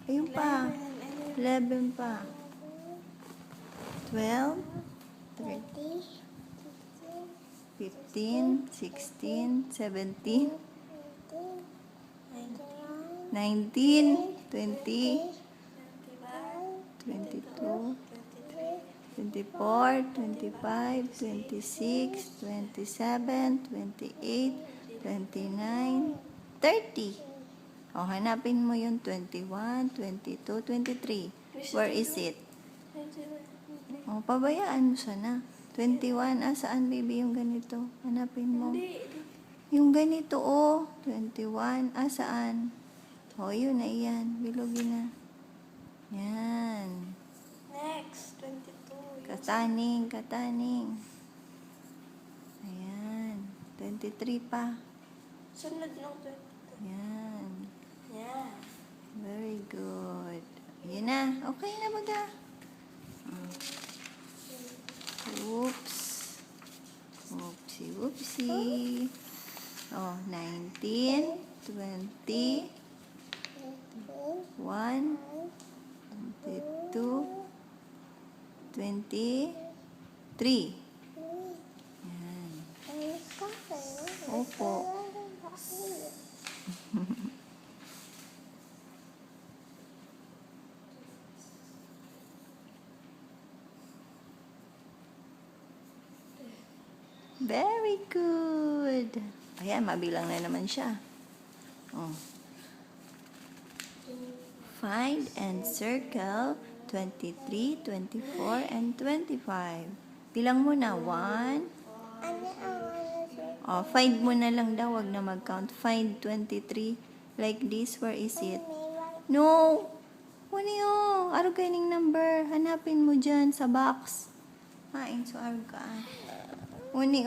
Ayun pa. 11 pa. 12, 15, 16, 17, 19, 20, 22, 24, 25, 26, 27, 28, 29, 30. O, hanapin mo yung 21, 22, 23. Where is it? O, pabayaan mo sana. 21, saan baby yung ganito? Hanapin mo. Yung ganito, 21, saan? O, yun na yan. Bilogin na. Yan. Next, 22. Kataning. Ayan. 23 pa. Sunod ng 22. Yan. Yeah. Very good. Yan na. Okay na baga. Oops. Oopsie. Oh, 19, 20, 1, 22, 23. Yan. Opo. Very good. Ayan, mabilang na naman siya. Oh. Find and circle 23, 24, and 25. Bilang mo na. 1. Oh, find mo na lang daw. Wag na mag-count. Find 23. Like this. Where is it? No! Ano yun? Aro kaning number. Hanapin mo dyan sa box. Hain, so aro ka. Uni,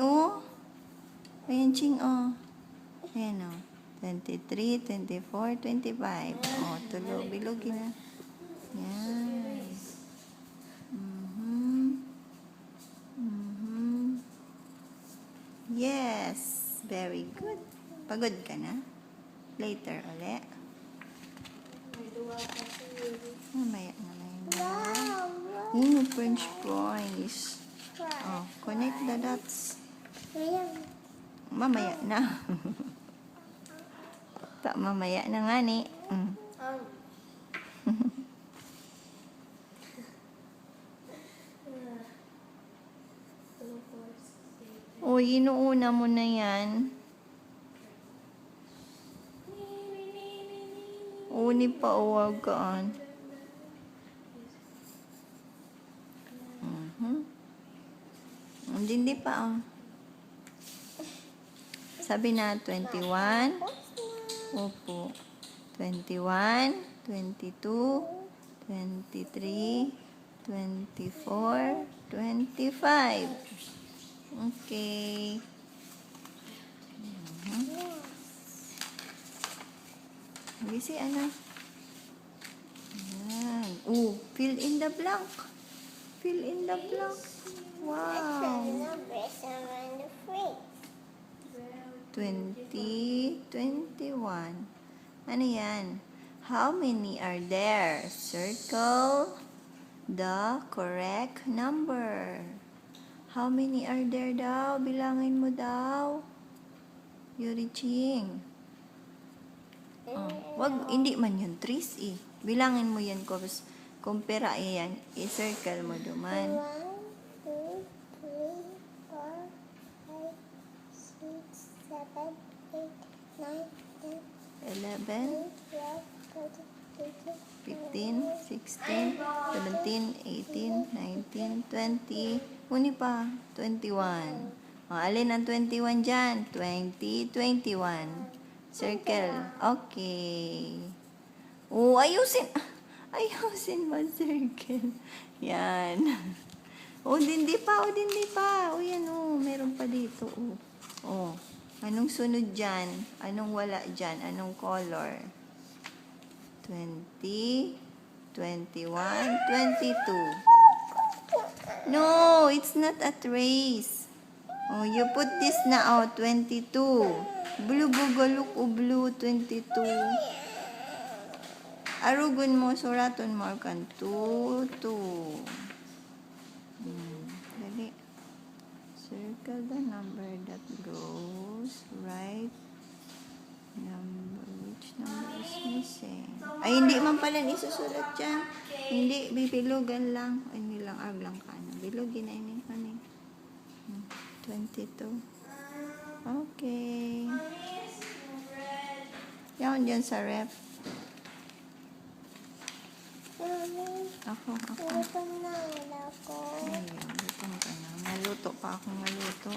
Ayan, ching, Ayan, 23, 24, 25. Tulo, bilogin na. Yan. Yes. Very good. Pagod ka na? Later uli. May duwa kasi. Mamaya na yun. French fries. Connect the dots. Mamaya na. Mamaya na nga ni. Inuuna mo na yan. Uni pa uwagaan. Hindi pa, Sabi na, 21. Opo. 21, 22, 23, 24, 25. Okay. Bisi, ano? Ayan. Fill in the blank. Fill in the blank. Wow. 20, 21. Ano yan? How many are there? Circle the correct number. How many are there daw? Bilangin mo daw. Yuri Ching. Hindi man yun trees Bilangin mo yan kung pera yan. I-circle mo duman. 11, 15, 16, 17, 18, 19, 20. Uni pa, 21. Alin ang 21 dyan? 20, 21. Circle. Okay. Ayusin mo circle. Yan. Dindi pa. Yan, meron pa dito. Anong sunod dyan? Anong wala dyan? Anong color? 20, 21, 22. No, it's not a trace. You put this na, 22. Blue, bugaluk, blue, 22. Arugon mo, suraton mo kan 2, 2. Dali. Circle the number that goes right. Which number is missing? Ay, hindi man pala isusulat dyan. Hindi, bibilugan lang. Ay, hindi lang, lang ka na. Bilugin na ini. 22. Okay. Yan dyan sa ref. Ako. Gutom na ako. Ayun, gutom ka na. Maluto pa akong maluto.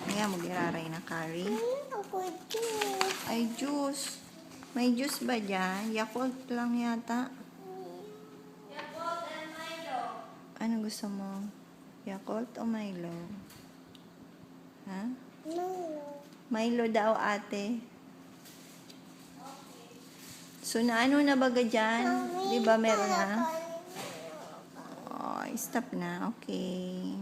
Ngayon, mag-iraray na curry. Ako juice. Ay, juice. May juice ba dyan? Yakult lang yata. Yakult and Milo. Ano gusto mo? Yakult o Milo? Ha? No. Milo daw, ate. So, na ano na baga dyan? Di ba meron na? Oh, stop na. Okay.